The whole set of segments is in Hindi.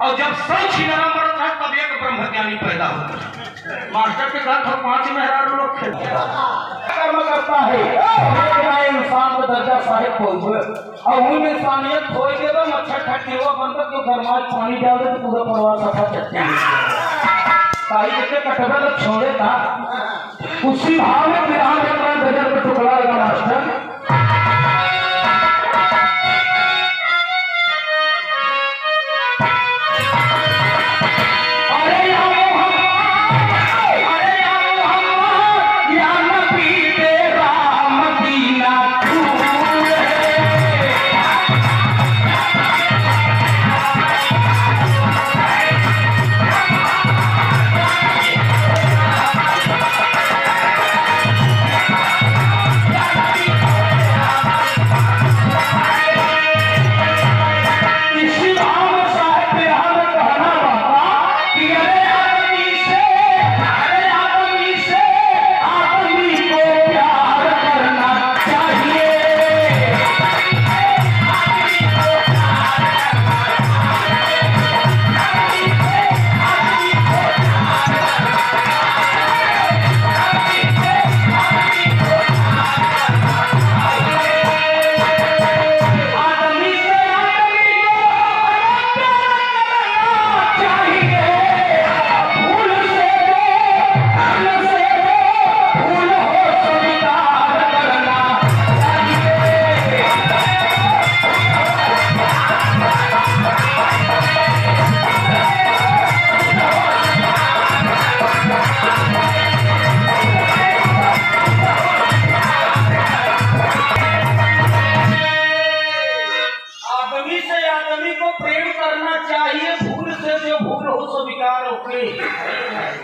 और जब सब छिनारा मरता है तब एक ब्रह्मज्ञानी पैदा होता है। मास्टर के साथ हम 5 मेहरारू लोग खेलते हैं। कर्म करता है इंसान को दर्जा साहिब पहुंचे और उन इंसानियत खोई देगा मच्छर खट्टी हुआ बंदा जो गरमाल पानी डाल दे तो पूरा परिवार सफा चलते हैं। ताई जैसे कटवा लोग छोड़े था उसी भाव में विराम गजल पे टुकड़ा लगा मास्टर।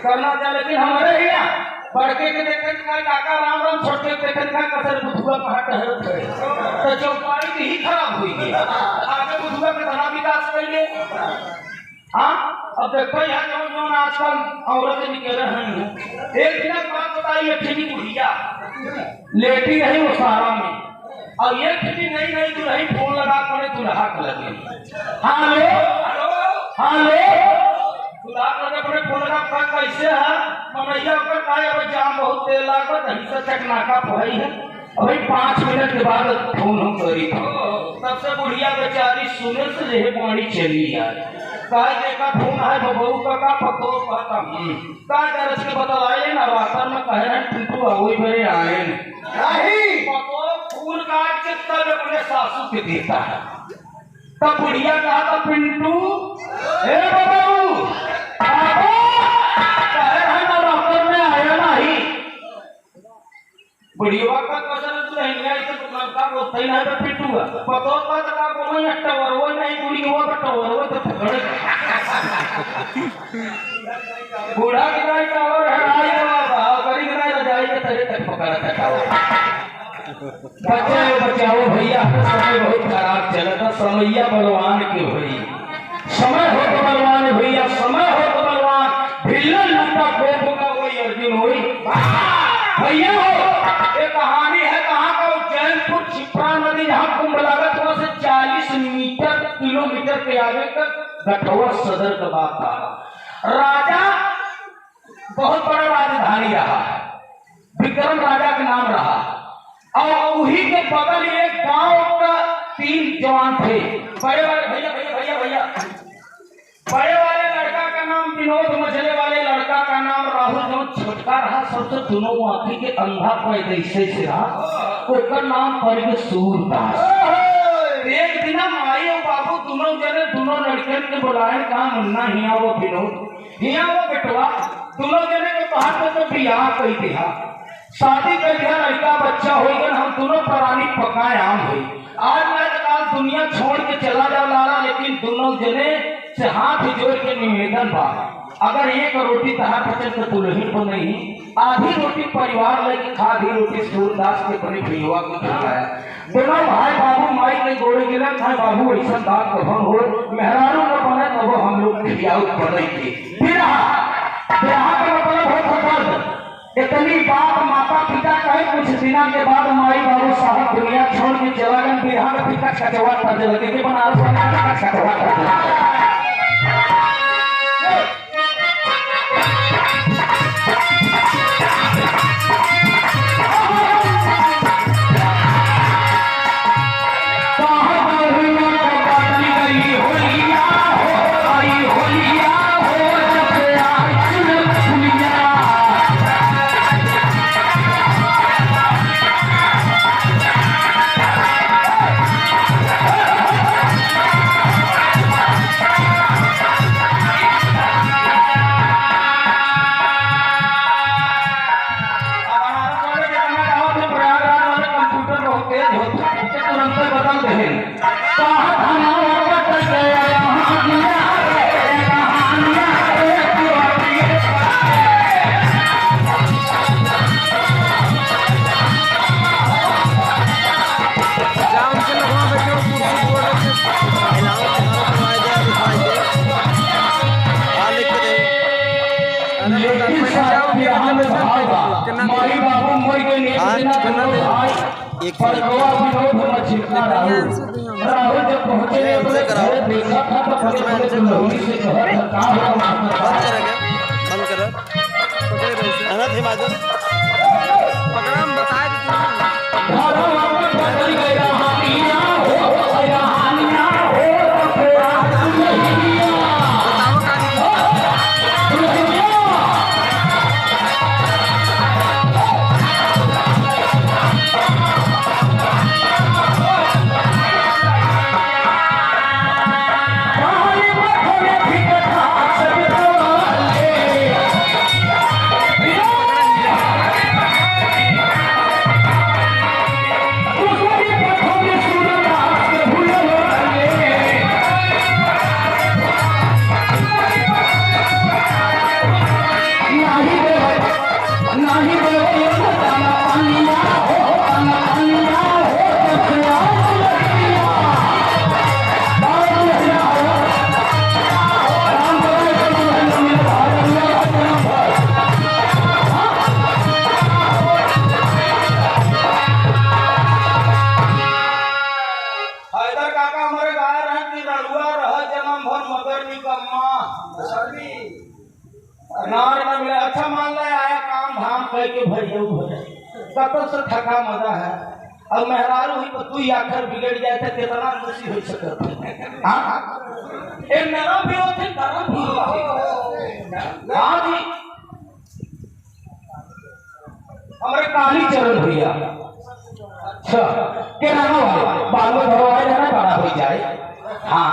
करना चाहिए लेकिन हमारे यहाँ बड़के के देखे काका राम राम छोटे के देखे कसर बुधुआ कहाँ टहल थे तो चौपाई की ही खराब हुई है। आगे बुधुआ के धना विकास करेंगे। हाँ अब देखो यहाँ जो जो आजकल औरतें निकल रहे हैं एक दिन बात बताइए ठेकी बुढ़िया लेटी रही वो सारा में और ये ठेकी नई नई दुल्हन फोन लगा कर दुल्हा को लगे। हाँ लो हाँ लो कैसे है मनैया का काय अब जाम बहुत तेल लागत हिस्सा चकनाका पढ़ाई है अभी 5 मिनट के बाद फोन हम करी था तब से बुढ़िया बेचारी सुने से यही पानी चली यार काय देखा फोन है बबू का पतो कहता काय दरस के बतलाए ना वातर में कहे हैं पिंटू वही मेरे आए नहीं पतो फूल काट के तब अपने सासू के देता है तब बुढ़िया कहा था पिंटू हे बबू बुढ़िया का कसरत नहीं है तो का बोलता ही नहीं पिटूगा पतो का का को नहीं टवर वो नहीं बुढ़िया का टवर वो तो पकड़े बूढ़ा की नहीं टवर है आई बाबा करी नहीं रजाई के तेरे तक पकड़ा था बचाओ भैया समय बहुत खराब चला था समैया बलवान की हुई समय हो तो बलवान भैया समय हो तो बलवान भिल्ला लूटा गोप का वही अर्जुन हुई भैया हो ये कहानी है कहाँ का उज्जैनपुर छिपरा नदी जहाँ कुंभ लागत वहां से 40 किलोमीटर के आगे तक गठौआ सदर का बात था। राजा बहुत बड़ा राजधानी रहा विक्रम राजा का नाम रहा और उही के बगल एक गांव का 3 जवान थे बड़े वाले भैया भैया भैया भैया बड़े वाले लड़का का नाम विनोद मझले वाले लड़का का नाम राहुल जो छोटका रहा सबसे दोनों आंखी के अंधा पैदा से रहा उसका नाम पड़ गया सूरदास। एक दिन माई और बाबू दोनों जने दोनों लड़के के बुलाए कहा मुन्ना हिया वो विनोद हिया वो बेटवा दोनों जने के बाहर तो बियाह कर दिया शादी कर दिया लड़का बच्चा हो गया हम दोनों प्राणी पकाए आम हुई आज काल दुनिया छोड़ के चला जा लाला लेकिन दोनों जने से हाथ जोड़ के निवेदन बा अगर एक रोटी तहार पचल तो दुल्हन को नहीं आधी रोटी परिवार लेके आधी रोटी सूरदास के बड़े भैया को खिलाया दोनों भाई बाबू माई के गोड़े गिरा था बाबू ऐसा दांत कफन हो मेहरारू न बने तब हम लोग खियाऊ पड़े थे फिर यहाँ का मतलब हो फर्ज इतनी बात माता पिता कहे कुछ दिनों के बाद माई बाबू साहब दुनिया छोड़ के चला गए बिहार में पिता कचवा कर लगे बनारस एक राहुल जब पहुंचे बंद करो पकड़ा बताए अच्छा मान ले आया काम धाम कह के भरिया कतल से थका मजा है अब मेहरारू हुई तो तू आखिर बिगड़ जाए थे कितना खुशी हो सकता हां एक नरम भी होते नरम भी होते हां जी हमारे काली चरण भैया अच्छा के नाम वाले बाल में भरवाए रहना बड़ा हो जाए हां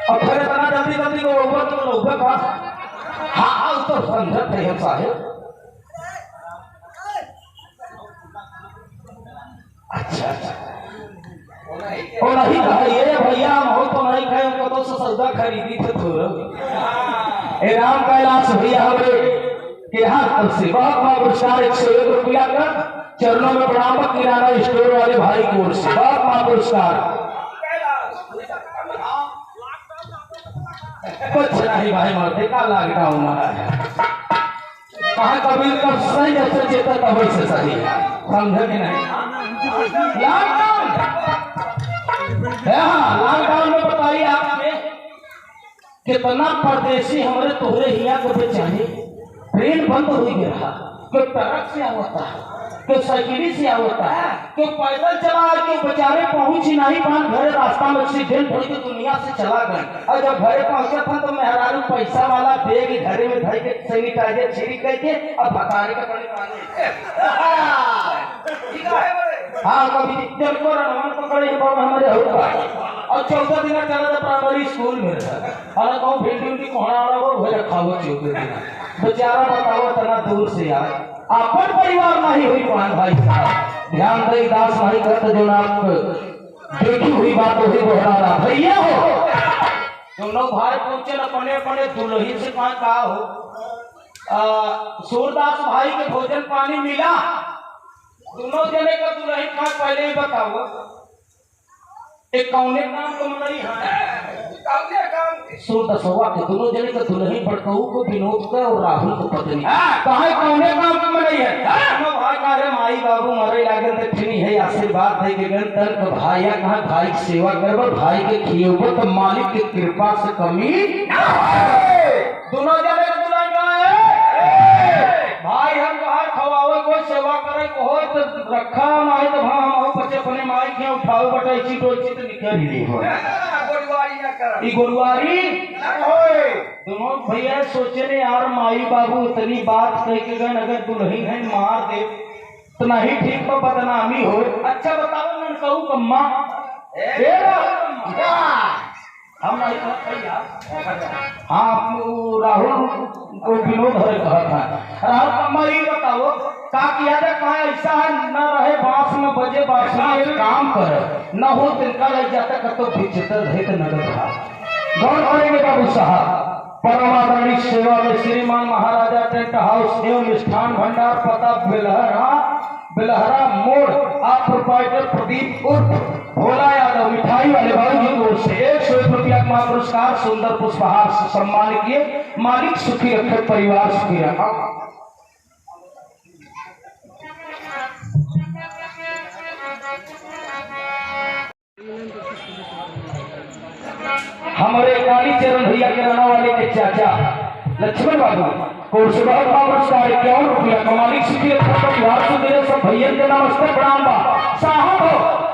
और फिर इतना जल्दी जल्दी को ऊपर तो ऊपर का हाँ तो संघर्ष है साहेब अच्छा और नहीं कहा ये भैया हम हो तो नहीं खाए उनको तो सौदा खरीदी थे थोड़ा राम कैलाश भैया हमारे के हाथ से बहुत बहुत पुरस्कार 101 रुपया का चरणों में प्रणाम किराना स्टोर वाले भाई की ओर से बहुत बहुत पुरस्कार कुछ नहीं भाई मरते का लॉकडाउन मारा है कहा कबीर का सही जैसे चेता तब से सही है समझे कि नहीं लॉकडाउन है हाँ लॉकडाउन में बताइए आपने कितना परदेशी हमारे तोहरे हिया को बेचारे ट्रेन बंद हो गया कोई ट्रक से होता है कोई साइकिल से होता है कोई पैदल चला के बेचारे पहुंच ही नहीं पान घरे रास्ता में एक्सीडेंट हो के दुनिया से चला गए और जब घरे पहुंचा था तो मेहरारू पैसा वाला बैग घरे में धर के सैनिटाइजर छिड़क करके और भतारे का पानी हाँ कभी जब को रनवन पकड़े हमारे और 14 दिन चला था प्राइमरी स्कूल में और कहूँ भिंडी उनकी कोहना वाला वो हो रखा हुआ 14 दिन बेचारा बताओ तना दूर से यार अपन परिवार नहीं हुई पान भाई साहब ध्यान दे दास भाई करते जो आप देखी हुई बात वही दोहरा रहा भैया हो तुम लोग भाई पहुंचे न पने पने दुल्ही से कहा हो सूरदास भाई के भोजन पानी मिला दोनों जने का दुल्ही का पहले ही बताओ एक कौने काम को नहीं है सूरदासवा के दोनों जने का दुल्ही बड़कऊ को विनोद का और राहुल को पत्नी कहा कौने काम को नहीं है भाई का माई बाबू मरे लागे देखनी है आशीर्वाद दे के गन तन भाईया कहा भाई की सेवा करबो भाई के खियोबो तो मालिक की कृपा से कमी दोनों जने के दुलान भाई हम कहा खवावे कोई सेवा करे को हो तो रखा नहीं तो हम बच्चे अपने माई के उठाओ बटाई चीट तो निकल ही हो गोरुवारी ना कर ई गोरुवारी होए दोनों भैया सोचे ने यार माई बाबू इतनी बात कह के गन अगर दुल्हन है मार दे तो नहीं ठीक तो बदनामी हो। अच्छा बताओ मैं कहूँ कम्मा हम नहीं कहते यार हाँ राहुल को विनोद हरे कहा था राहुल कम्मा ये बताओ का किया था कहा ऐसा न रहे बांस में बजे बांसुरी एक काम करे न हो तिनका लग जाता कतो भिचतर है तो नगर था गौर करेंगे बाबू साहब परमादरणीय सेवा में श्रीमान महाराजा टेंट हाउस एवं मिष्ठान भंडार पता बिलहरा मोड़ आप प्रोप्राइटर प्रदीप उर्फ भोला यादव मिठाई वाले भाई की ओर से 101 रुपया का पुरस्कार सुंदर पुष्पहार से सम्मान किए मालिक सुखी रखे परिवार सुखी रखा। हमारे कालीचरण भैया के रहने वाले के चाचा लक्ष्मण बाबू को बहुत पुरस्कार 51 रुपया कमाली सुखी परिवार से मेरे सब भैया के नमस्ते प्रणाम बा साहब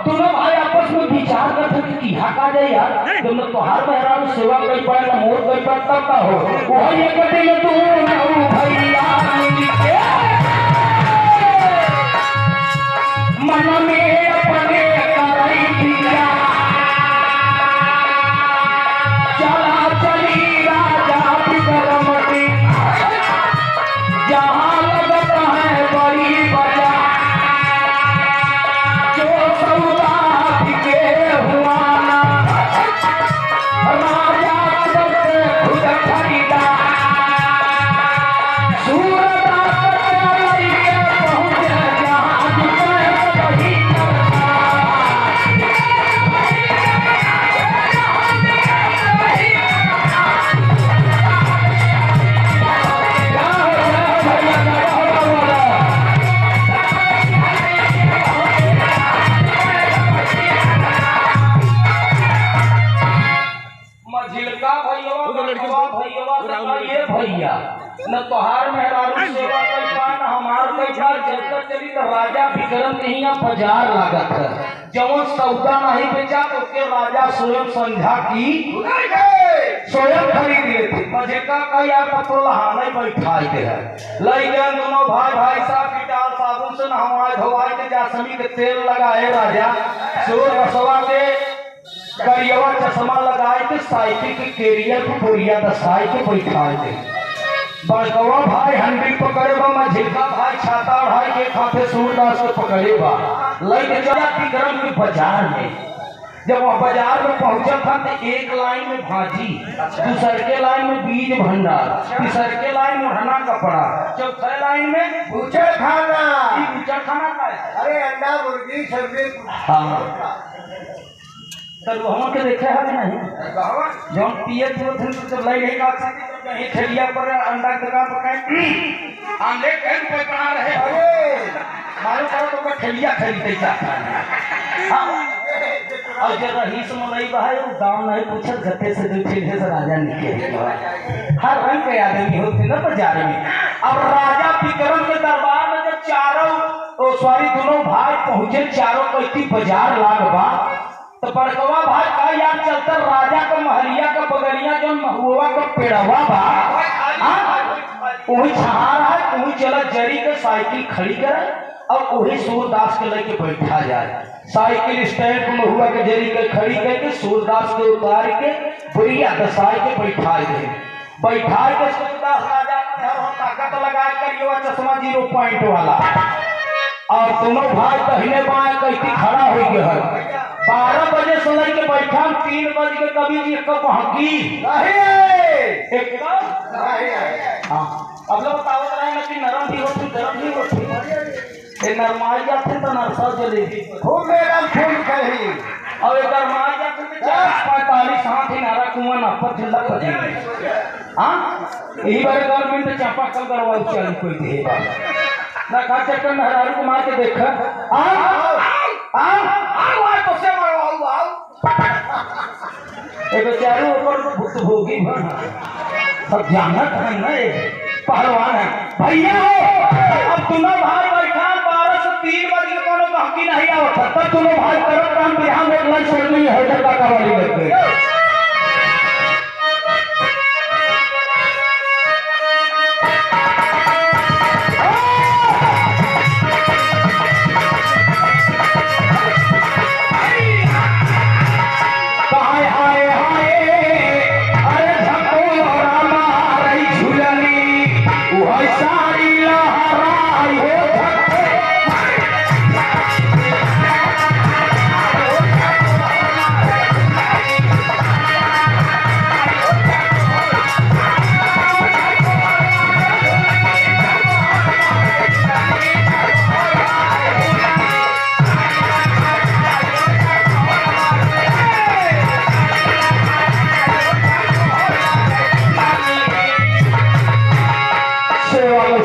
दोनों भाई आपस में विचार करते थे कि यहाँ का जाए यार तुमने तोहार मेहरान सेवा कर पाए ना मोर कर पाए तब का हो वो ये कहते हैं तू भैया मन में अपने कराई दिया चला चली राजा बिगड़मती जहाँ लगता है बड़ी बजा जो सौदा के हुआ ना राजा खुद खरीदा सूरदास पहुँच जहाँ वही भैया न तोहार मेहरारू सेवा कैसा न हमार कैसा जब चली तो राजा विक्रम के यहाँ बाजार लागत है जवन सौदा नहीं बेचा तो उसके राजा स्वयं संध्या की स्वयं खरीद लिए थे मजेका का यार पत्रों लहाने बैठाई दे है लई गए दोनों भाई भाई साहब कीटाल साबुन से नहवाए धोवाए के जासमी के तेल लगाए राजा सूर बसवा के करियवा चश्मा लगाए के साइकिल के कैरियर को बोरिया दसाई के बैठाए थे बड़कवा भाई हंडी पकड़े बा मझिलका भाई छाता उड़ाई के खाते सूरदास को पकड़े बा लई के चला विक्रम के बाजार में जब वह बाजार में पहुंचा था तो एक लाइन में भाजी दूसरे के लाइन में बीज भंडार तीसरे के लाइन में हना कपड़ा चौथे लाइन में भूचड़ खाना भूचड़ खाना का है अरे अंडा मुर्गी सब्जी हाँ तो हम के देखे है नहीं जौन पिए तो लई नहीं का कहीं ठेलिया पर अंडा की दुकान पर कहीं आंधे कहीं रुपए बना रहे अरे मालूम करो तो ठेलिया खरीदते जाता है और जो रहीस मलाई भाई वो गाँव नहीं पूछा गते से जो ठेले से राजा निकले हर रंग के आदमी होते ना बाजार में। अब राजा विक्रम के दरबार में जब चारों सॉरी दोनों भाई पहुंचे चारों कैती बाजार लाग बा तो बड़कवा भाई का यार चलता राजा का महलिया का बगलिया जो महुआ का पेड़वा बा वही छहार है वही चला जरी के साइकिल खड़ी करे और वही सूरदास के लेके बैठा जाए साइकिल स्टैंड में हुआ के जरी के खड़ी करके सूरदास के उतार के बुढ़िया दसाई के बैठा दे बैठा के सूरदास राजा ताकत लगा कर ये चश्मा 0 पॉइंट वाला और दोनों भाई पहले बाएं कैसी खड़ा हो गया है 12 बजे से लेके बैठा 3 बजे के कभी जी कब हकी एकदम हाँ अब लोग बतावत रहे ना कि नरम भी होती गरम भी होती ये नरमाई जाते तो नरसा जलेगी खूब मेरा खून कही और एक नरमाई जाते तो 45 हाथ ही नारा कुआं ना पर जिला पड़ी हाँ यही बारे गवर्नमेंट चापा कल करवा चल कोई दे ना खा चक्कर मेहरारू को मार के देखा तो से मरो आओ एक बेचारू ऊपर भुक्तभोगी बना सब जानत है ना ये पहलवान है भैया हो अब दोनों भाई बैठा 12 से 3 बजे कोनो बाकी नहीं आवत तब दोनों भाई करत काम बिहार में लड़ छोड़नी है जगह का वाली करके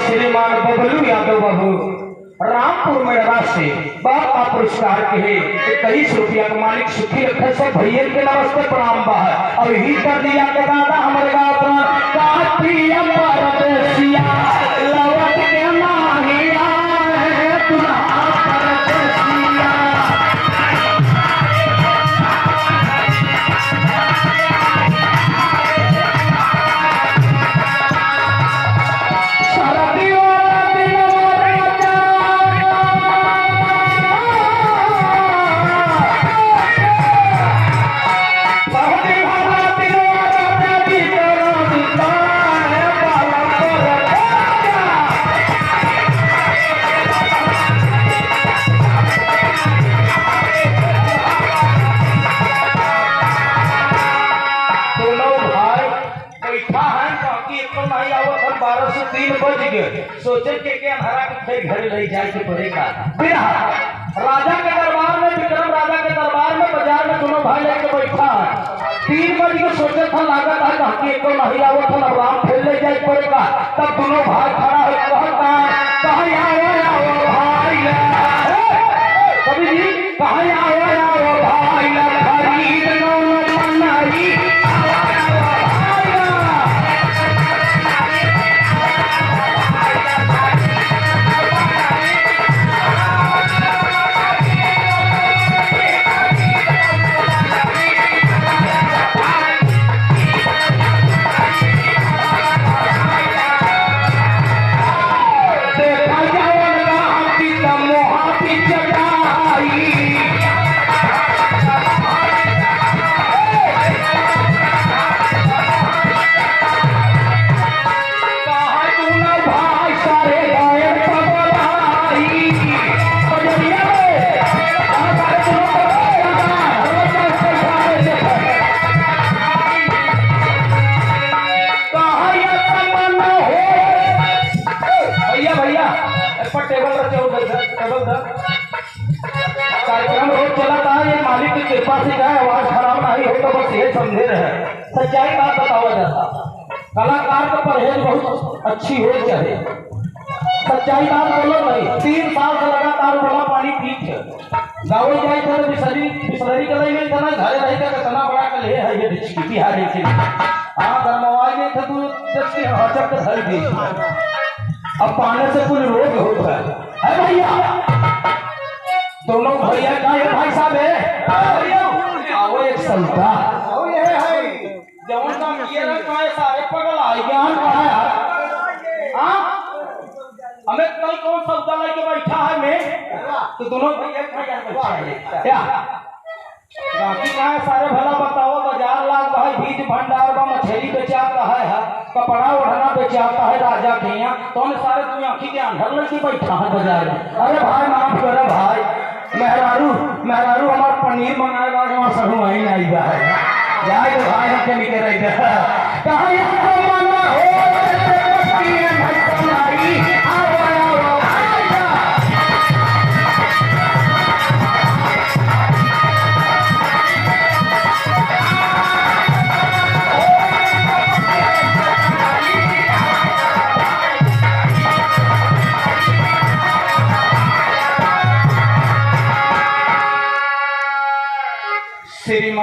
श्रीमान बबलू यादव बाबू रामपुर में से बाप का पुरस्कार के कई रुपया का मालिक सुखी रखे से भैया के नमस्ते प्रणाम बा अब ही कर दिया के दादा हमारे गाँव लवट के मांगिया है सोचे के हमारा के घर ले जाए के पड़ेगा राजा के दरबार में विक्रम राजा के दरबार में बाजार में दोनों भाई लेके बैठा है 3 बजे के सोचे था लागत है कि एको नहीं आवत था राम फिर ले जाए पड़ेगा तब दोनों भाई खड़ा हो कहता कहां आओ भाई कभी जी कहां आओ भाई खरीद लो मनाई कार्यक्रम रोज चला था ये मालिक की कृपा से क्या आवाज खराब नहीं हो तो बस ये समझे रहे सच्चाई बात बताओ जाता कलाकार का परहेज बहुत अच्छी हो चाहे सच्चाई बात बोलो भाई 3 साल से लगातार बड़ा पानी पीत है गाँव जाए थे बिसलरी के लिए जना घरे रही का कितना बड़ा कल है ये बिहार के हाँ गरमवाई नहीं थे तू जैसे हचक धर दी अब पाने से कुल रोग होता है भैया दोनों भैया का ये भाई साहब है आओ एक संता आओ ये है जवन का किए रे काहे सारे पगल आई ज्ञान कहां है हां हमें कल कौन सौदा लेके बैठा है मैं तो दोनों भैया खा बैठा क्या बाकी कहां सारे भला बताओ बाजार लाग भाई बीज भंडार में मछली बेचाता है कपड़ा ओढ़ना बेचाता है राजा के यहाँ तो हम सारे तुम आंखी के अंदर लेके बैठा है बाजार में अरे भाई माफ करो भाई मेहरारू हमार पनीर मंगाएगा वहां सहू वही नहीं है जाए तो भाई हम के निकल रही है कहां यहाँ मना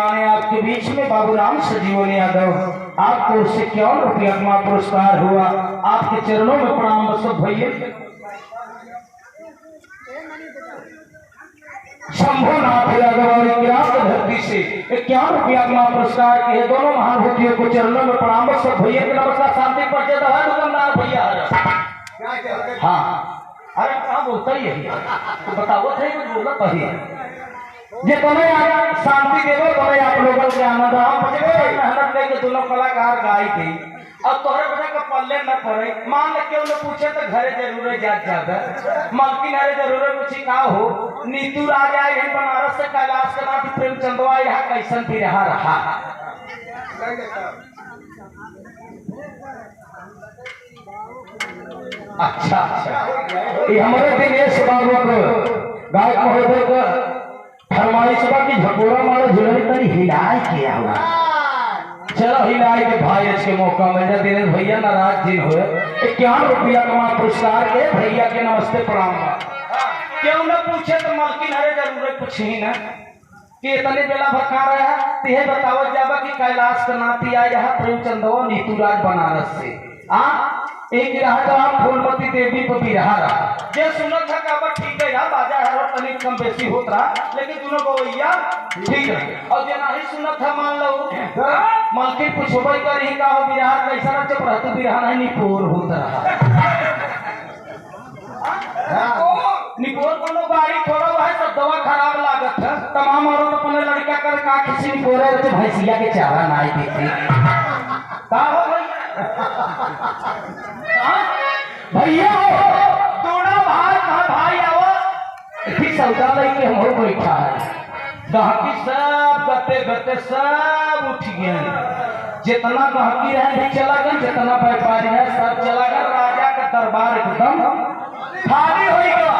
मेहमान है आपके बीच में बाबूराम सजीवन यादव, आपको 51 रुपया का पुरस्कार हुआ। आपके चरणों में प्रणाम बस भैया। शंभुनाथ यादव और इतिहास की धरती से 51 रुपया का पुरस्कार के दोनों महाभूतियों को चरणों में प्रणाम बस भैया के नमस्कार। शांति परिचय दवा दुकानदार भैया। हाँ अरे कहाँ बोलता ही है तो बताओ थे कुछ बोलना पड़ी ये तुम्हें शांति देवो तुम्हें आप लोगों के आनंद मेहनत लेके दोनों कलाकार गाई थी। अब तोहरे बजा का पल्ले न पड़े मान के उन्हें पूछे तो घरे जरूर जाता मलकिन हरे जरूर पूछी का हो नीतू राजा है बनारस से कैलाश के नाथ प्रेमचंदवा यहाँ कैसन भी रहा। अच्छा ये हमारे दिनेश बाबू को गायक महोदय का फरमाइश बा की झकोरा मारो झुलरी तरी हिलाए किया हुआ। चलो हिलाए के भाई इसके मौका मिल जाए। दिनेश भैया नाराज दिन हुए 51 रुपया का पुरस्कार के भैया के नमस्ते प्रणाम। क्यों न पूछे तो मलकिन हरे जरूर पूछी न कि इतने बेला भटका रहा है तिहे बताओ जाबा कि कैलाश का नाती आया है प्रेमचंदवा नीतूराज बनारस से एक रहा फूलमती देवी को भी रहा जे सुनो था का ठीक है यार बाजा है तनी कम बेसी होत रहा लेकिन दोनों को भैया ठीक है। और जे नहीं सुनो था मान लो मलकिन पूछबई करी का हो बिहार कैसा ना चुप रह तू बिहार नहीं निपोर होत रहा। निपोर कोनो गाड़ी थोड़ा है सब दवा खराब लागत है तमाम औरत तो अपने लड़का कर का किसी निपोरे तो भैंसिया के चारा ना आई देखी का हो भैया दोनों भाई आओ ठीक सौदा लेके हम हो बैठा है गहकी सब गते गते सब उठ गए जितना गहकी है चला गया जितना व्यापारी है सब चला गया। राजा का दरबार एकदम खाली हो गया।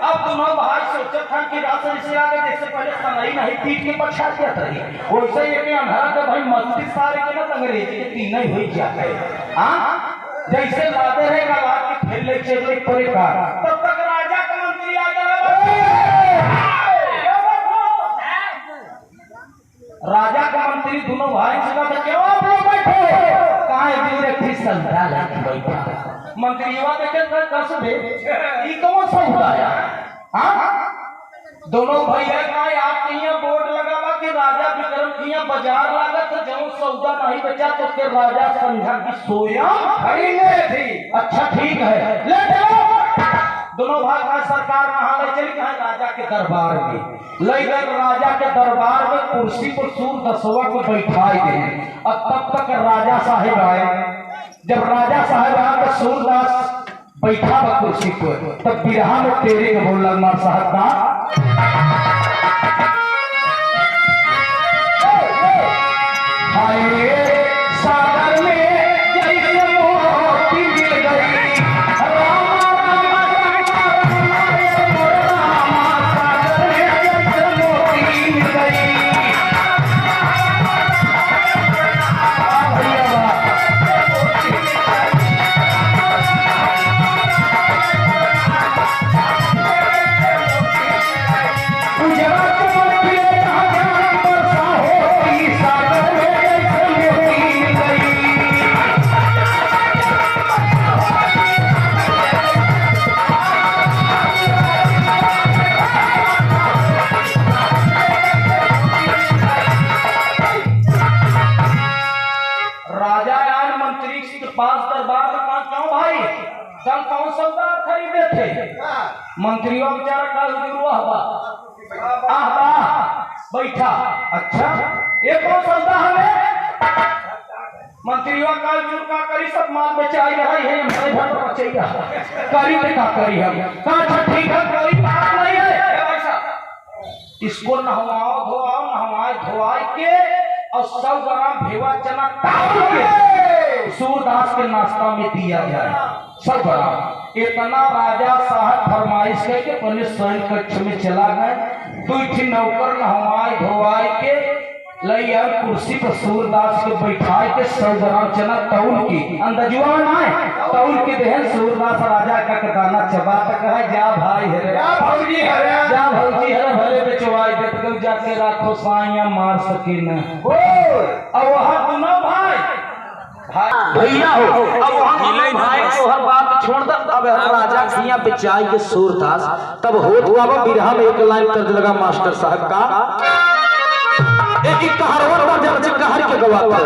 अब दोनों भाई सोचे था कि राशन से आगे जैसे पहले सनाई नहीं पीट के पछा दिया था वैसे ये अंधारा का भाई मस्ती सारे के ना अंग्रेजी के तीन ही हो जाते हाँ जैसे लाते रहेगा लाद के फिर ले चले पड़ेगा तब तक राजा का मंत्री आ गया। राजा का मंत्री दोनों भाई से कहा क्यों आप लोग बैठे कहाँ दूर एक थी संध्या लेके बैठा मंत्री युवा देखे कस दे ये कौन सा हुआ हाँ दोनों भैया का आपके यहाँ बोर्ड लगावा कि राजा विक्रम की यहाँ बाजार लागत है जब सौदा नहीं बचा तो फिर राजा संध्या की सोया खरीदे थी। अच्छा ठीक है ले चलो दोनों भाई का सरकार कहाँ ले चली कहा राजा के दरबार में ले गए। राजा के दरबार में कुर्सी पर सूर दसवा को बैठाई गए और तब तक राजा साहेब आए। जब राजा साहेब आए तो सूरदास बैठा बा कुर्सी पर तब बिरहा में तेरे के बोल लग मार साहब का सागर में जैसे मोती मिल गई कौन सौदा खरीदे थे मंत्रियों बेचारा कल बैठा। अच्छा ये कौन सौदा हमें मंत्रियों कल का करी सब माल बेचाई रही है हमारे घर पर बचेगा करी देखा करी हम अच्छा ठीक है कोई बात नहीं है इसको नहवाओ धोआए के और 100 ग्राम भेवा चना ताऊ के सूरदास के नाश्ता में दिया जाए 100 ग्राम। इतना राजा साहब फरमाइश करके अपने स्वयं कक्ष में चला गए। 2 नौकर नहवाए धोआए के लई यार कुर्सी पर सूरदास के बैठाए के 100 ग्राम चना तौल की अंदाजुआ में ना तौल के देहन सूरदास राजा का गाना चबा तक है जा भाई हरे जा भौजी हरे जा भौजी हरे भले बेचवाई दे तो जाके राखो साइया मार सके न अब वहां दोनों भाई भैया हो अब वहां भाई तो हर बात छोड़ दे अब राजा खिया बेचाई के सूरदास तब होत हुआ बिरहा में एक लाइन कर लगा मास्टर साहब का एक कहावत पर जब कहर के गवाता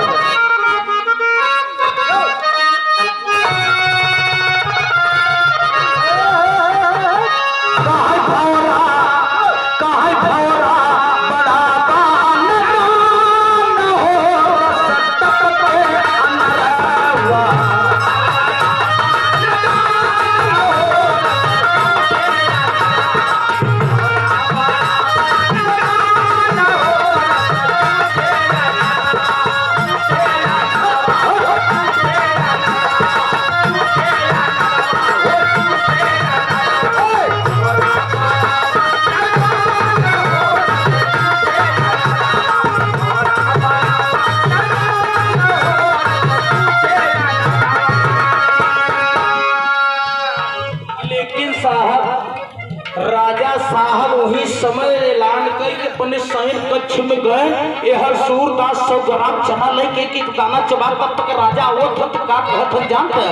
राजा साहब वही समय ऐलान कर के अपने शयन कक्ष में गए यह सूरदास 100 ग्राम चना लेके कि दाना चबा तब तक राजा वो थत काट हथ जानते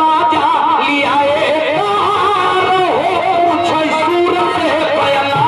राजा लियाए पूछे सूर से बयला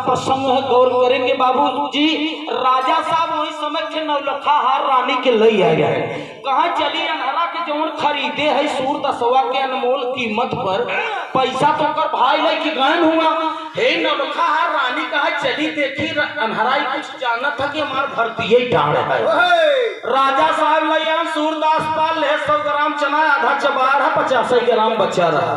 प्रसंग है गौर करेंगे बाबू जी। राजा साहब वही समय के नौलखा हार रानी के लई आ गए कहा चली अनहरा के जौन खरीदे है सूरदासवा के अनमोल कीमत पर पैसा तो कर भाई ले की गहन हुआ हे नौलखा हार रानी कहा चली देखी अनहरा कुछ जाना था कि हमार भर्ती ही डाल है राजा साहब लैया सूरदास पाल है 100 ग्राम चना आधा चबार है 50 ग्राम बचा रहा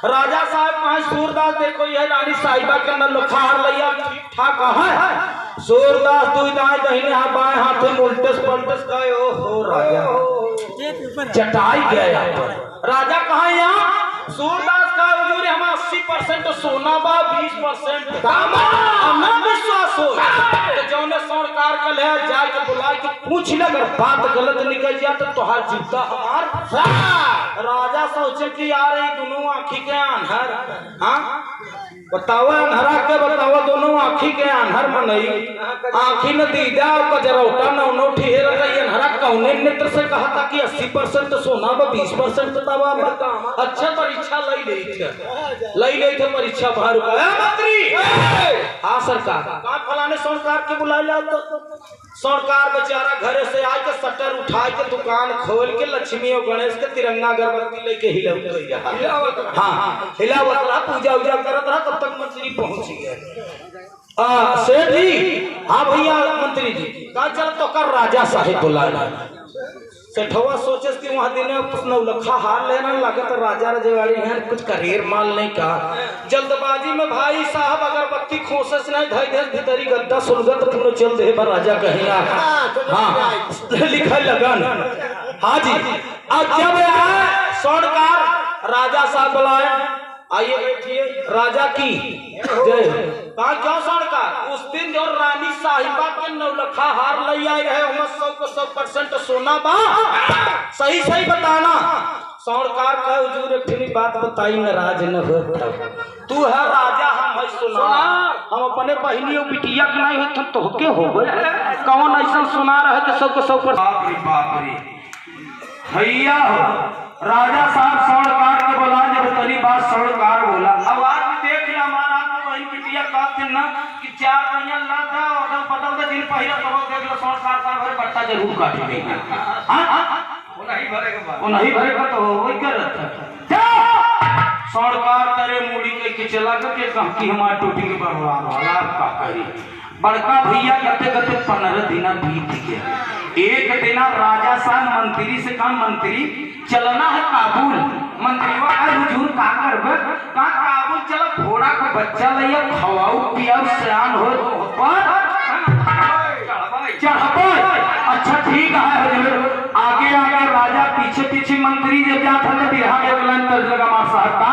राजा साहब कहा सूरदास देखो यह रानी साहिबा के नौलखा हार लैया ठीक ठाक है सूरदास दुई दाएं दहिने हाथ बाएं हाथ में उल्टे पलटे गए हो राजा चटाई गया राजा कहा यहाँ सूरदास का हजूर हम 80% सोना बा 20% दामा विश्वास हो तो जौने सरकार कल है जाके बुला के पूछ ले अगर बात गलत निकल जाए तो तोहार जूता हमार राजा सोचे कि यार ये दोनों आंखी के अनहर हाँ बताओ अनहरा के बताओ दोनों आंखी के अनहर में नहीं आंखी न दीदा कजरौटा न ठेर गई अनहरा कौने नेत्र से कहा था कि 80% सोना व 20% तवा अच्छा परीक्षा लई ले थे परीक्षा बाहर का मंत्री हाँ सरकार कहाँ फलाने सरकार के बुलाए ला तो सरकार बेचारा घरे से आके शटर उठा के दुकान खोल के लक्ष्मी और गणेश के तिरंगा अगरबत्ती लेके हिलावत रहा पूजा उजा करत रहा तब तक मंत्री पहुंच गए सेठ जी हाँ भैया मंत्री जी कहा चल तो कर राजा साहेब बुलाना सेठवा सोचे कि वहां दिन नौलखा हार लेना लगे तो राजा रजवाड़ी है कुछ करेर माल नहीं का जल्दबाजी में भाई साहब अगरबत्ती खोसे नहीं धई दे भीतरी गद्दा सुलगत तुमने चल दे पर राजा कहिया हाँ लिखा लगन हाँ जी अब जब सरकार राजा साहब बुलाए आइए बैठिए राजा की जय कहा क्यों सरकार उस दिन जो रानी साहिबा के नौलखा हार ले आए रहे 100% सोना बा सही सही बताना सरकार का हुजूर एक बात बताई नाराज न हो तू है राजा हम है सुना हम अपने बहनी और बिटिया के नहीं होते तो के हो गए कौन ऐसा सुना रहे कि 100% बाप रे भैया राजा साहब सरकार के बोला जब तरी बात सरकार बोला अब आज देख पहिला तो देख लो 100 भर बट्टा जरूर काटी देंगे। हां वो नहीं भरेगा बात। वो नहीं भरेगा तो वही कर रहा सरकार करे मुड़ी के चला के कहती हमारे टूटी के भगवान वाला का करी बड़का भैया कहते कहते 15 दिन बीत गया। एक दिन राजा साहब मंत्री से कहा मंत्री चलना है काबुल। मंत्री का हुजूर का करबे का काबुल चलो घोड़ा का बच्चा लिया खवाऊ पियाऊ सयान हो पर चढ़बे। अच्छा ठीक है हुजूर। आगे आगे राजा पीछे पीछे मंत्री जब जाता है बिरहा में एक लाइन तर्जुमा मार साहब का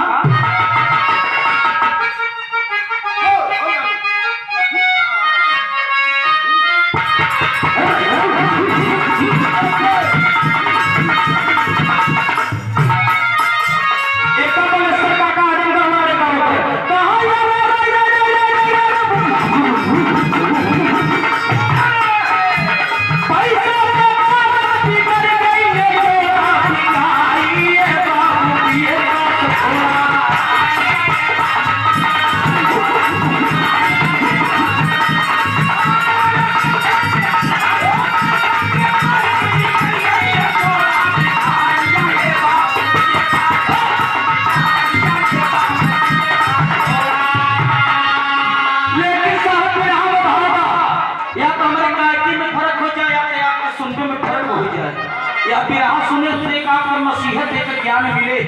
ज्ञान मिले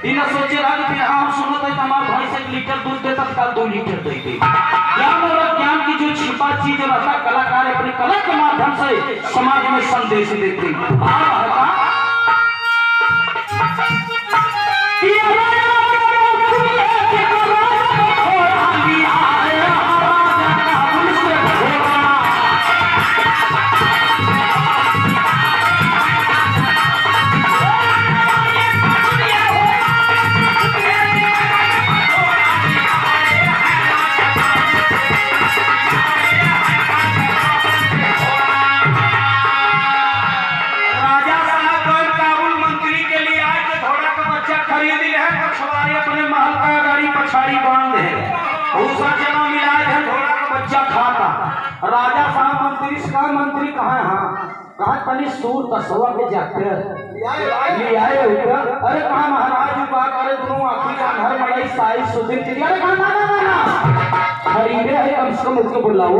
बिना सोचे हम सुनते हमारे भाई से 1 लीटर दूध देता तत्काल 2 लीटर देते। ज्ञान और ज्ञान की जो छिपा चीज रहता कलाकार अपनी कला के माध्यम से समाज में संदेश देते। राजा साहब मंत्री कहाँ है? हाँ कहा तनी सूर दसवा के जाते ले आए अरे कहा महाराज बात करे दोनों आखिर का घर मड़ई साई सुधीर के अरे कहा ना खरीदे है कम से कम उसको बुलाओ।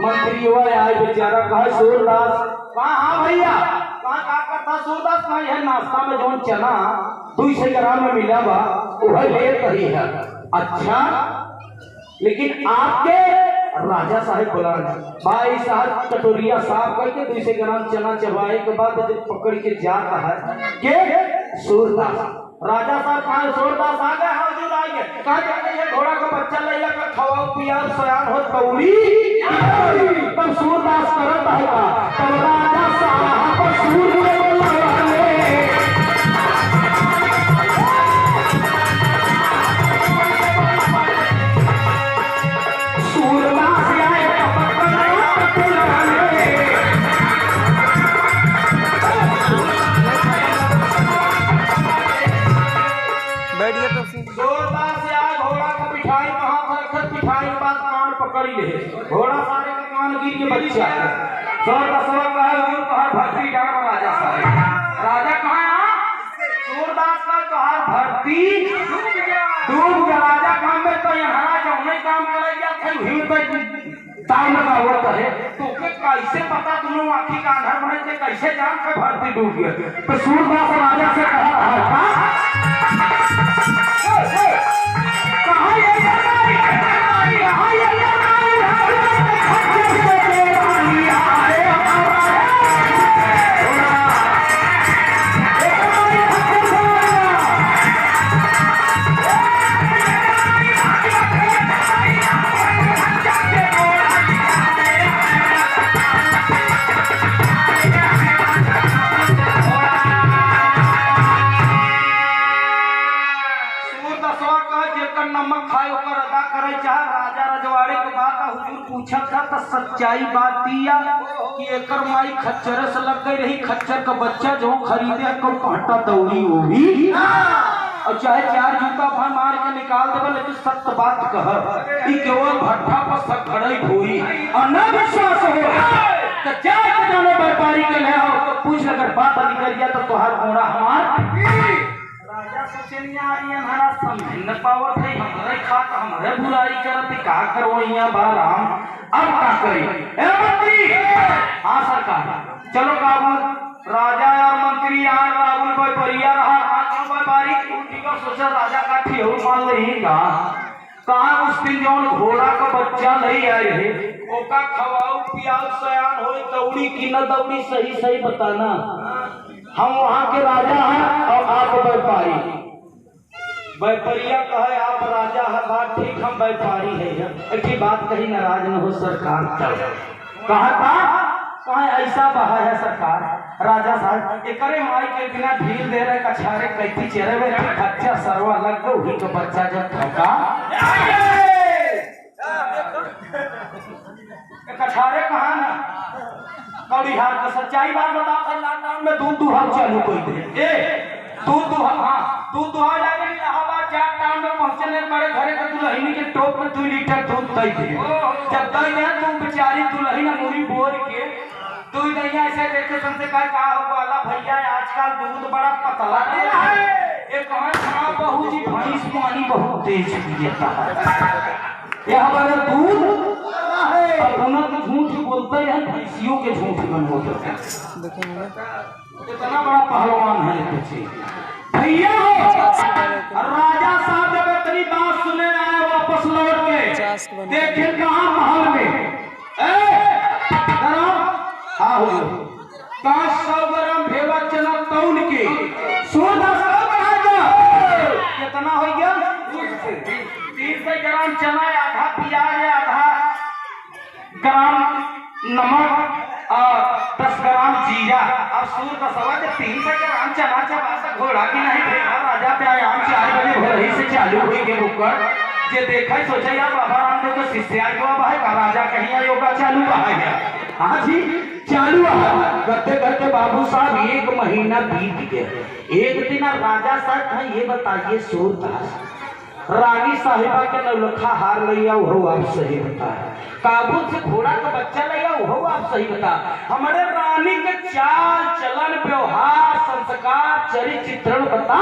मंत्री हुआ आए बेचारा कहा सूरदास कहा हाँ भैया कहा का करता सूरदास कहा है नाश्ता में जो चना 200 ग्राम में मिला बा वह ले कही है। अच्छा लेकिन आपके राजा साहब बोला भाई साहब कटोरिया साहब करके 200 ग्राम चना चबाए के बाद जब पकड़ के जाता है के सूरदास राजा साहब कहा सूरदास आ गए हुजूर आ गए कहा ये घोड़ा का बच्चा ले कर खवाओ पियाओ सयान हो कौड़ी तब सूरदास करता है तब राजा साहब सूर घोड़ा सारे का कान गिर के बच्चा सर दसवा का कहा भर्ती डाल राजा साहब राजा कहा सूरदास का कहा भर्ती डूब गया राजा काम में तो यहाँ जो नहीं काम करेगा थे हिल टाइम लगा हुआ है तो के कैसे पता तुम आखिर का अंधर बने थे कैसे जान के भर्ती डूब गया तो सूरदास राजा से कहा सच्चाई बात दिया कि एकर माई खच्चर से लग गई रही खच्चर का बच्चा जो खरीदे को कांटा दौड़ी वो भी और चाहे 4 जूता भाई मार के निकाल देबे, लेकिन सत्य बात कह ई केवल भट्ठा पर सब खड़ई होई और न विश्वास हो तो जाए के जाने व्यापारी के ले आओ तो पूछ अगर बात निकल गया तो तोहार घोड़ा हमार। राजा सोचनिया आरियन हरा समझ न पावत है, हमरे खात हमरे बुराई करत का करो यहाँ बाराम। अब का करी ए मंत्री? हाँ सरकार चलो काबू राजा और मंत्री यहाँ रावण पर परिया रहा व्यापारी सोचा राजा का ठेहू मान नहीं कहाँ उस दिन जौन घोड़ा का बच्चा नहीं आए है ओका खवाऊ पियाऊ सयान हो दौड़ी की न दौड़ी सही सही बताना। हम वहाँ के राजा हैं और आप व्यापारी। व्यापारिया कहे आप राजा है, बात ठीक, हम व्यापारी है की बात कहीं नाराज न हो सरकार। कहा था कहा ऐसा बहा है सरकार राजा साहब एकरे माई के बिना ढील दे रहे कछारे कैथी चेहरे में बच्चा सरवा लग गो ही तो बच्चा जब ठोका कछारे कहा ना कौड़ी हार का सच्चाई बात बता कर लॉकडाउन में दूध दुहार चालू कोई दे दूध दुहार। हाँ दूध दुहार जाके इलाहाबाद जा टाउन में पहुंचने बड़े घरे का दुल्हनी के टोप में 2 लीटर दूध दई दे। जब दई दे तो बेचारी दुल्हन मूरी बोर के तू नहीं ऐसे देखे तुमसे का हो वाला भैया आजकल दूध बड़ा पतला दे रहा है। ये कहां खा बहू जी भैंस पानी बहुत तेज पीता है। ये हमारा दूध है अपना तो झूठ बोलते हैं, भैंसियों के झूठ बनते हैं। इतना बड़ा पहलवान है पीछे भैया राजा साहब जब इतनी बात सुने आए वापस लौट के देखे कहाँ महल में हाँ हो 500 ग्राम भेवा चना तौल के सूरदास कितना हो गया 300 ग्राम चना, आधा प्याज, आधा ग्राम नमक और 10 ग्राम जीरा और सूरदास 300 ग्राम चना चबा घोड़ा की नहीं भेजा राजा व्यायाम 4 बजे भोर से चालू हुई के बुकर जे देखा सोचा यार बाबा रामदेव को शिष्य आया हुआ भाई का राजा कहीं योगा चालू है। हाँ जी चालू करते करते बाबू साहब 1 महीना बीत गया। एक दिन राजा साहब ये बताइए सूरदास रानी साहिबा के नौलखा हार लिया वो आप सही बता, काबुल से घोड़ा का बच्चा लिया वो आप सही बता, हमारे रानी के चाल चलन व्यवहार संस्कार चरित्र चित्रण बता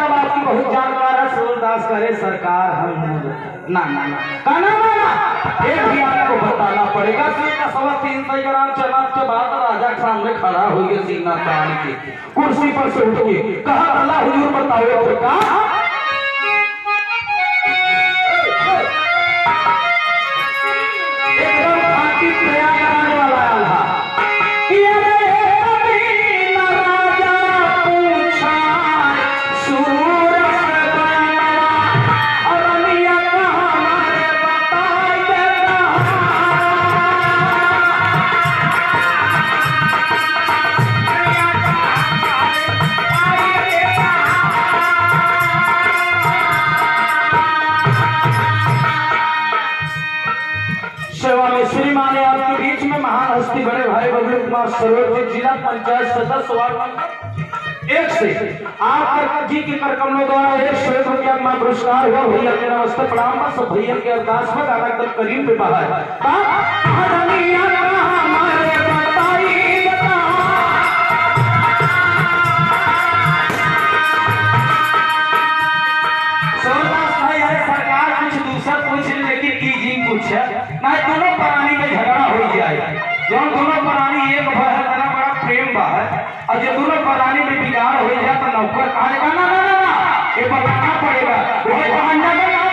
बाकी बहुत जानकार है सूरदास करे सरकार हम ना ना ना काना ना एक भी आपको बताना पड़ेगा। 350 ग्राम चना के बाद राजा के सामने खड़ा हो गया सीना तान के कुर्सी पर से उठ के कहा अल्लाह हुजूर बताओ तो का एकदम खाती प्रयाग कराने वाला आल्हा कि अरे राजा पूछा सूरज और अनिया कहा हमारे बताइए सेवा में श्रीमान आपके बीच में महान हस्ती बड़े भाई बबलू कुमार सरोज जिला पंचायत सदस्य वार्ड नंबर 1 से आप जी की कार्यक्रमों द्वारा 101 रुपया का पुरस्कार हुआ। भैया के नमस्ते प्रणाम सब भैया के अरदास में गाना एकदम करीब पे बाहर सरकार कुछ दूसरा पूछ लेकिन इजी कुछ है ना दोनों प्राणी में झगड़ा हो जाए जो दोनों प्राणी एक है इतना बड़ा प्रेम बा है और जो दोनों प्राणी में बिगाड़ हो जाए तो नौकर कहा का ना ना ना ये बताना पड़ेगा वो बहाना में ना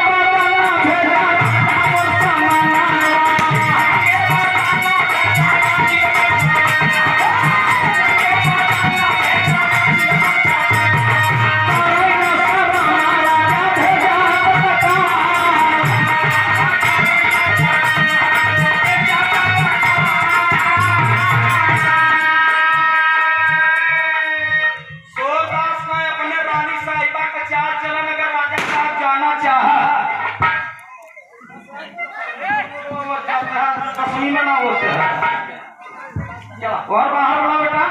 और बाहर बड़ा बेटा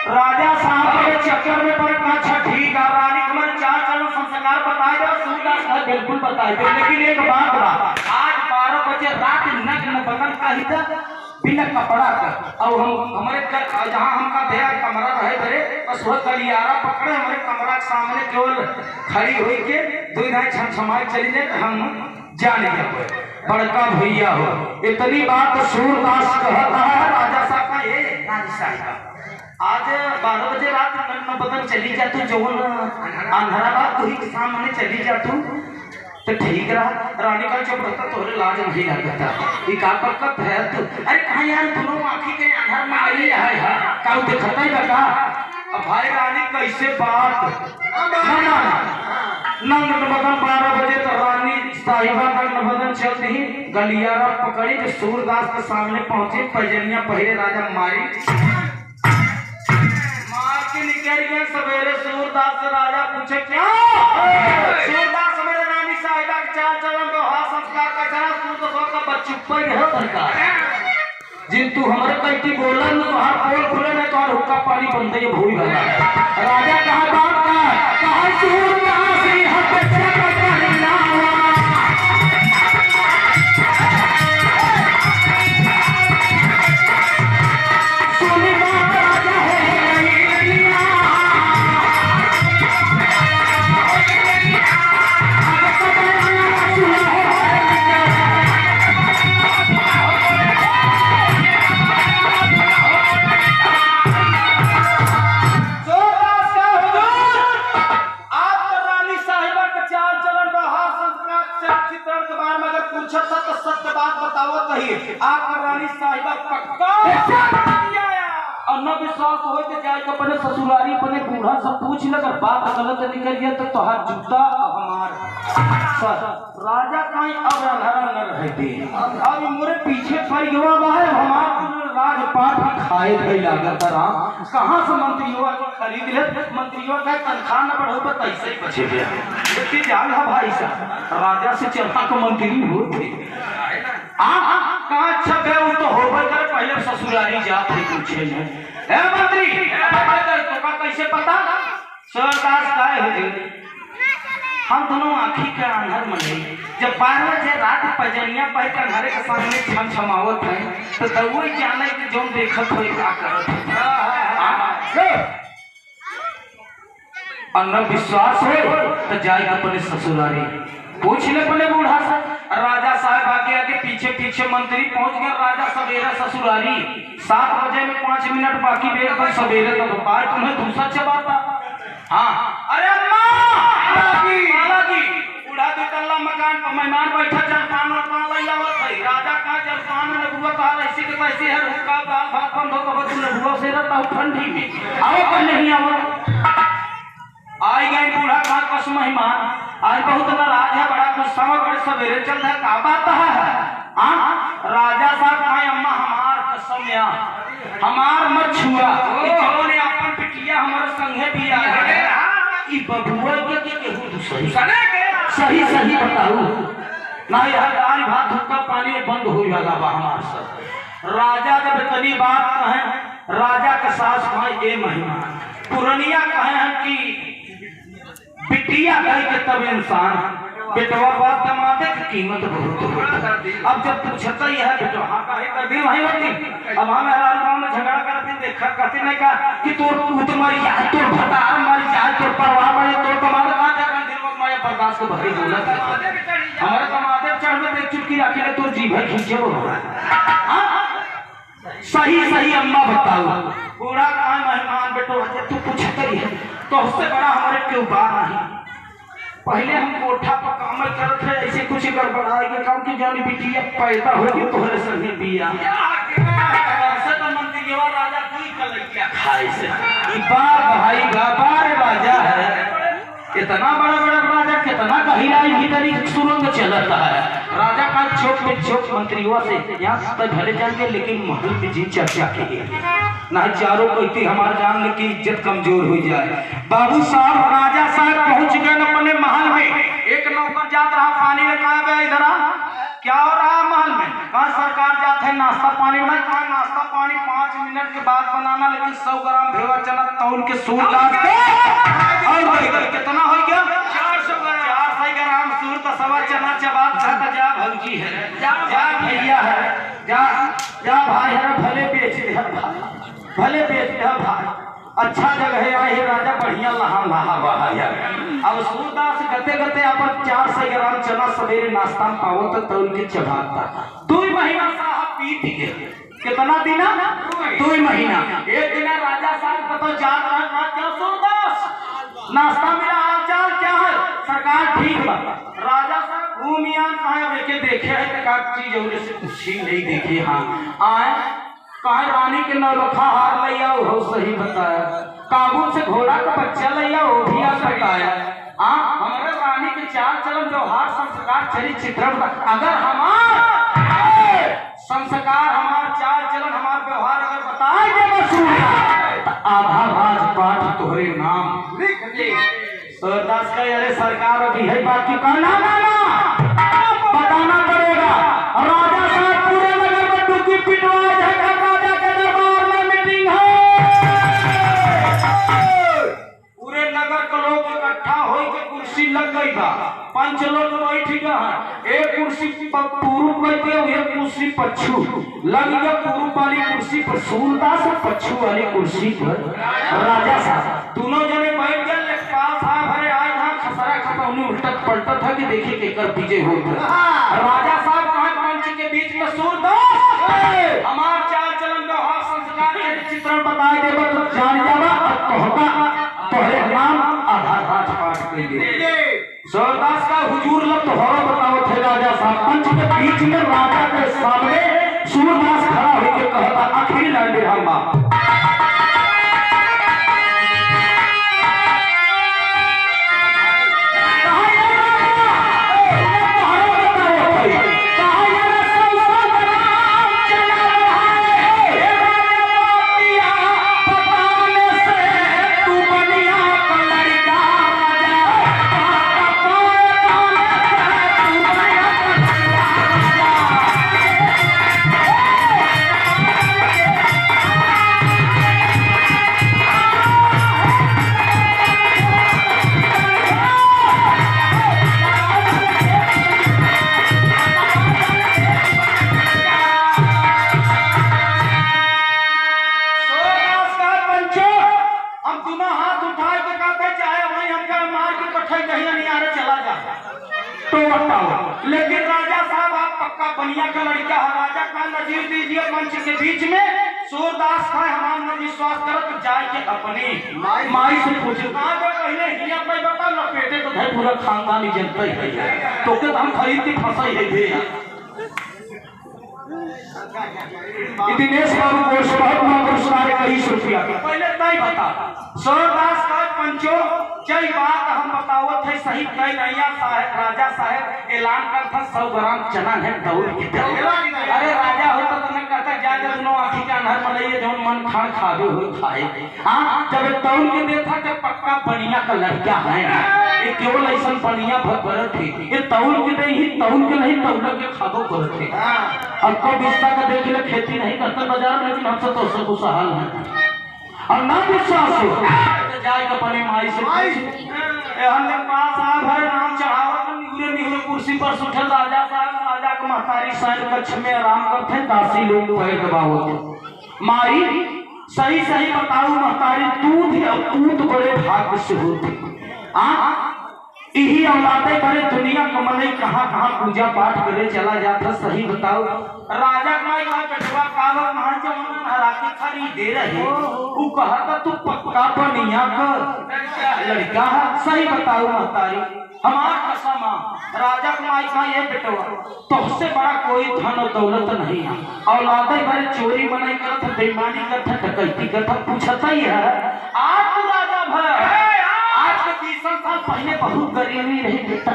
राजा साहब के चक्कर में पर का छठी बिल्कुल बताए थे, लेकिन एक बात बा, आज 12 बजे रात नग्न बदन का ही था बिना कपड़ा का। अब हम हमारे जहाँ हमका भैया कमरा रहे थे बस वह गलियारा पकड़े हमारे कमरा के सामने केवल खड़ी हुई के दो ढाई छमछमाई चली जाए तो हम जाने गए बड़का भैया हो। इतनी बात सूरदास कहता है राजा साहब का ये राजा साहब आज 12 बजे रात नग्न बदन चली जातू जौन अंधराबाद वही के सामने चली जातू तो ठीक रहा। रानी का जब रहता तोरे लाज नहीं लगता ये का पक्कत है तू। अरे कहाँ यार दोनों आँखी के अंधार में आई है का देखता ही का। अब भाई रानी कैसे बात नग्न बदन 12 बजे तो रानी साहिबा नग्न बदन चलती ही गलियारा पकड़ी जो सूरदास के सामने पहुंचे पैजनिया पहले राजा मारी मार के निकल गया सवेरे। सूरदास से राजा पूछे क्या सूरदास सवेरे रानी साहिबा के चाल चलन व्यवहार संस्कार का चला सूरदास का बच्चू पर है सरकार जिन तू हमारे कैटी बोला न तो हर पोल खुले न तो हर हुक्का पानी बनते ये भूल गया। राजा कहा बात कहा सूरदास यहाँ पे चला करना सुनी बात राजा आप रानी साहिबा पक्का और न विश्वास हो तो जाए अपने ससुरारी अपने बूढ़ा सब पूछ लगर बात गलत निकल गया तो तोहार जूता हमार सर राजा कहीं अब अंधारा न रहते अब मोरे पीछे पड़ गया है हमार राजपाट खाए गई लागत राम कहाँ से मंत्रियों को खरीद ले मंत्रियों का तनख्वाह न बढ़ो तो कैसे ही बचे गया देखिए जान है भाई साहब राजा से चला को मंत्री होते कहाँ अच्छा गए वो तो हो कर पहले ससुरारी जाते पूछे है मंत्री तो का कैसे पता सरदास काय हो गए हम दोनों आँखी के अंधर मने जब 12 बजे रात पैजनिया पहन कर घरे के सामने छमछमावत है तो दउई जाने कि जो देखत हो का करत अन्ना विश्वास हो तो जाए अपने ससुरारी पूछ ले अपने बूढ़ा से। राजा साहब आगे आगे पीछे पीछे मंत्री पहुंच गए। राजा सवेरे ससुरारी 7 बजे में 5 मिनट बाकी बेर पर सवेरे तो बाहर तुम्हें दूसरा चबाता। हाँ अरे अम्मा जी बूढ़ा दुतल्ला मकान पर मेहमान बैठा जलपान वलपान लई आवत है। राजा का जलपान में बुआ कहा ऐसे के वैसे है रुका दाल भात बंद हो कब तुमने बुआ से रहता ठंडी में आओ पर नहीं आओ आई गई बूढ़ा कहा कस मेहमान आज बहुत नाराज है बड़ा गुस्सा में बड़े सवेरे चल रहा का बात है राजा साहब कहा अम्मा हमार कसम हमार मत छुआ ने अपन पिटिया हमारे संगे भी आया ई बबुआ के केहू सही सही बताऊ ना यह दाल भात हुक्का पानी बंद हो वाला बा हमार सब। राजा जब इतनी बात कहे राजा के सास कहे ए मेहमान पुरनिया कहे हैं कि बिटिया गई के तब इंसान बेटवा बात दमादे की कीमत बहुत होता। अब जब पूछता ही है बेटवा हाँ का है कर दी वही होती। अब हम गाँव में झगड़ा करते देखा कहते नहीं कहा कि तोर तुम्हारी याद तोर फटा हमारी याद तोर परवाह बड़े तोर कमाल कहाँ जाकर दिल में माया बर्दाश्त को भरी बोला हमारे कमाते चढ़ में देख चुटकी रखी ले तोर जी भाई खींचे वो सही सही अम्मा बताओ बूढ़ा कहा मेहमान बेटो तू पूछते ही है तो उससे बड़ा हमारे क्यों बात नहीं। पहले हम कोठा पर काम करते थे ऐसे कुछ गड़बड़ाए के काम की जानी बिटिया पैदा होगी तोहरे संगे बिया ऐसे तो मंत्री राजा कोई कलैया खाए से बार भाई बार राजा है इतना बड़ा बड़ा राजा कितना गहराई भीतरी सुरंग चलता है। राजा का चौक में चौक मंत्रियों से यहाँ तक भले जाएंगे लेकिन महल में जी चर्चा की ना चारों कहती हमारे जान की इज्जत कमजोर हो जाए। बाबू साहब राजा साहब पहुंच गए अपने महल में। एक नौकर जात रहा पानी में कहा गया इधर क्या हो रहा महल में कहा सरकार जाते हैं नाश्ता पानी बनाए कहा नाश्ता पानी 5 मिनट के बाद बनाना लेकिन 100 ग्राम भेवा चना तौल के सूर और कितना हो गया 400 ग्राम सूर दिया भले बेच दिया भाई अच्छा जगह आए हे राजा बढ़िया लहा लहा बहाया अब सूरदास गते गते अपन 400 ग्राम चना सवेरे नाश्ता में पावो तो उनके चबाता 2 महीना साहब पीट गए कितना दिन 2 महीना एक दिन राजा साहब पता जान रहा क्या सूरदास नाश्ता मेरा हालचाल क्या है सरकार ठीक बा राजा साहब घूमियान कहे देखे है तो का चीज और से पूछी नहीं देखी हाँ आए कहा रानी के नौलखा हार लिया वो सही बताया काबुल से घोड़ा का बच्चा लिया वो भी आप बताया हमारे रानी के चाल चलन व्यवहार संस्कार चरित्र चित्रण अगर हमार संस्कार हमार चाल चलन हमार व्यवहार अगर बताए तो आधा राजपाट तोहरे नाम लिख ले सूरदास का अरे सरकार अभी है बाकी कहना बताना पड़ेगा राजा साहब पूरे नगर में डुबकी पिटवाए राजा के दरबार में मीटिंग है पूरे नगर के लोग इकट्ठा हो के कुर्सी लग गई बा 5 लोग बैठ गए एक कुर्सी पूर्व बैठे एक कुर्सी पच्छू लग गया पूर्व वाली कुर्सी पर सूरदास और पच्छू वाली कुर्सी पर राजा साहब दोनों जने बैठ गए लेखपाल साहब अरे आज यहाँ खसरा खतौनी उल्टत पलटत था कि देखिए केकर विजय होता राजा साहब कहा मंच के बीच में सूरदास हमार चाल चलन व्यवहार संस्कार के चित्रण बताए देबो तो जान जाबा कहता तोहरे नाम आधार राजपाट के लिए सूरदास का हुजूर लब तोहरा बताओ थे राजा साहब मंच के बीच में राजा के सामने सूरदास खड़ा होकर कहता अखिल लंडे हम्मा लेकिन राजा साहब आप पक्का बनिया का लड़का है राजा का नजीर दीजिए मंच के बीच में सूरदास का हमारा न विश्वास करो तो जाए के अपनी माई से पूछे पहले ही अपने बता लपेटे तो भाई पूरा खानदान ही जनता ही है तो के हम खरीदती फंसाई है भैया दिनेश बाबू को बहुत पुरस्कार 21 रुपया पहले नहीं बता सूरदास का पंचो जय बात हम बतावत है सही कई नैया साहब राजा साहब ऐलान करता 100 ग्राम चना है दौड़ की अरे राजा होता तो न कहता जा दोनों आखी का नहर मलइए जो मन खान खावे हो खाए हां जब दौड़ के देखा कि पक्का बनिया का लड़का है ये केवल ऐसा बनिया भरत थे ये दौड़ के नहीं तौल के नहीं तौल के खादो करते अब को बिस्ता का देख ले खेती नहीं करते बाजार में लेकिन हमसे तो सब सहाल है और ना विश्वास हो तो जाए अपने माई से हमने पास आ भर नाम चढ़ावा निहुरे निहुरे कुर्सी पर सुठे राजा साहब राजा के महतारी साइड कक्ष में आराम करते दासी लोग पैर दबावते माई सही सही बताओ महतारी तू बड़े भाग्य से होती यही औलादे बड़े दुनिया कमले कहाँ कहाँ पूजा पाठ करे चला जाता सही बताओ राजा माई का बेटवा कावर महान जमुना हराके खरी दे रहे वो कहता तू पक्का बनिया कर लड़का है सही बताओ महतारी हमार कसम राजा माई का ये बेटवा तुझसे बड़ा कोई धन और दौलत नहीं है औलादे बड़े चोरी बनाई करत बेईमानी करत डकैती करत पूछता ही है आज तू राजा भर आज के 20 साल पहले बहुत गरीबी रही बेटा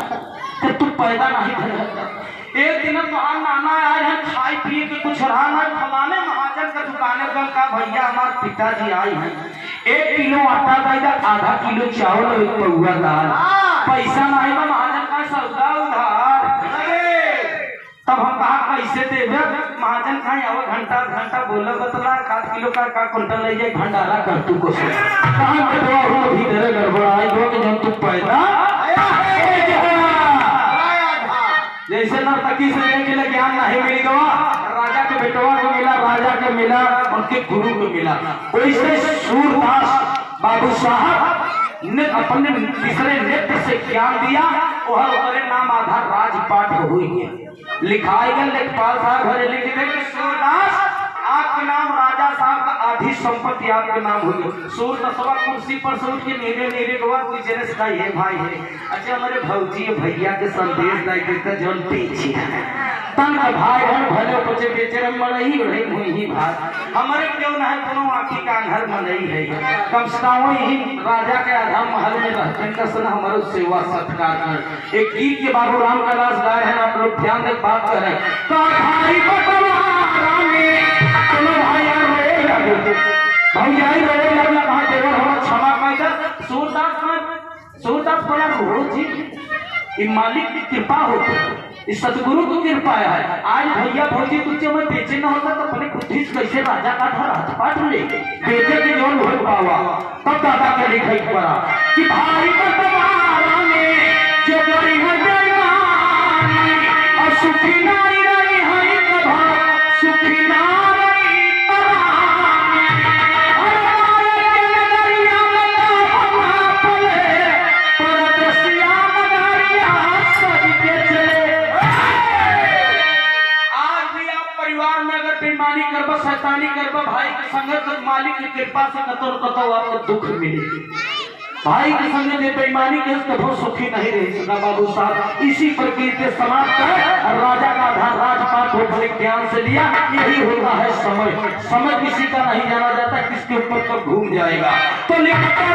कि तू पैदा नहीं कर एक दिन वहां नाना आए हैं खाई पिए के कुछ रहा ना फलाने महाजन का दुकाने पर का भैया हमारे पिताजी आए हैं 1 किलो आटा दाई आधा किलो चावल और 1 पौवा दाल पैसा नहीं बा महाजन का सौदा उधार तब हम कहा कैसे देवे महाजन खाए आवा घंटा बोलो बतला 1 किलो का कुंटल ले जाए भंडारा कर तू को से कहां बेटवा हो भी तेरे गड़बड़ाई हो कि जब तू पैदा जैसे नर्तकी से लेके ज्ञान नहीं मिल गया राजा के बेटवा को मिला, राजा के मिला, उनके गुरु को मिला। वैसे सूरदास बाबू साहब ने अपने तीसरे नेत्र से ज्ञान दिया और नाम आधार राजपाट हुई लिखाई गया। लेखपाल साहब घरे लिख दे कि सूरदास आपका नाम राजा साहब का आधी संपत्ति आपके नाम हुई। सूरदासवा कुर्सी पर से उठ के नीरे नीरे के बाद कोई जने से कही है भाई है अच्छा हमारे भौजी भैया के संदेश दाई के जन पीछे तन भाई बहन भले बच्चे बेचारे मरही रही हुई ही भाई हमारे क्यों ना है दोनों आखी का घर में नहीं है कम से कम ही राजा के आधा महल में रहते का सन हमारे सेवा सत्कार कर। एक गीत के बाबू राम का दास गाए हैं आप लोग ध्यान देख बात कर रहे हैं तो भाई भैया रोए लगे कहा देवर हम क्षमा पाएगा। सूरदास बड़ा रोज जी ये मालिक की कृपा होती है, इस सतगुरु की कृपा है। आज भैया भौजी तुझे मैं बेचे न होता तो अपने खुद ही कैसे राजा का था राजपाट ले बेचे के जोन हो पावा। तब दादा के लिखाई पड़ा कि भाई बटवारा में जो गरी है बेईमानी और सुखी नारी रही है कभा सुखी नारी परानी और मारे के नगरिया में पले परदेसिया नगरिया सज के चले। आज भी आप परिवार में अगर बेईमानी करबा शैतानी करबा भाई के संग मालिक की कृपा से कतौ कतौ आपको दुख मिलेगी। भाई के संग में बेईमानी के कभी सुखी नहीं रह सका बाबू साहब। इसी प्रकृति समाप्त है राजा का आधार राजपाट हो बड़े ज्ञान से लिया। यही होता है समय, समय किसी का नहीं जाना जाता किसके ऊपर कब घूम जाएगा। तो लिखकर